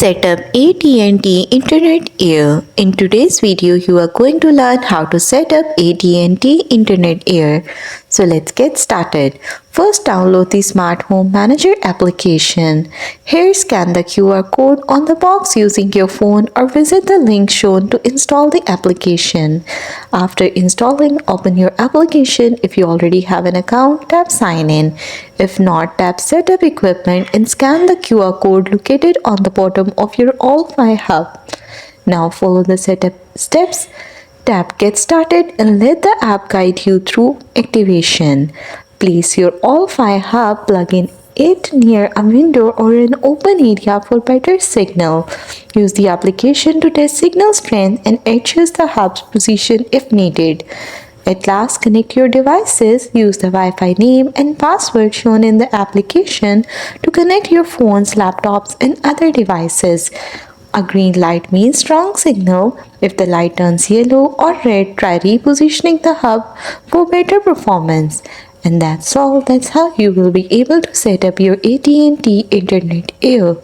Set up AT&T Internet Air. In today's video, you are going to learn how to set up AT&T Internet Air. So let's get started. First, download the Smart Home Manager application. Here, scan the QR code on the box using your phone or visit the link shown to install the application. After installing, open your application. If you already have an account, tap Sign In. If not, tap Setup Equipment and scan the QR code located on the bottom of your All-Fi hub. Now follow the setup steps. Tap Get Started and let the app guide you through activation. Place your All-Fi hub plug-in it near a window or an open area for better signal. Use the application to test signal strength and adjust the hub's position if needed. At last, connect your devices. Use the Wi-Fi name and password shown in the application to connect your phones, laptops, and other devices. A green light means strong signal. If the light turns yellow or red, try repositioning the hub for better performance. And that's all. That's how you will be able to set up your AT&T Internet Air.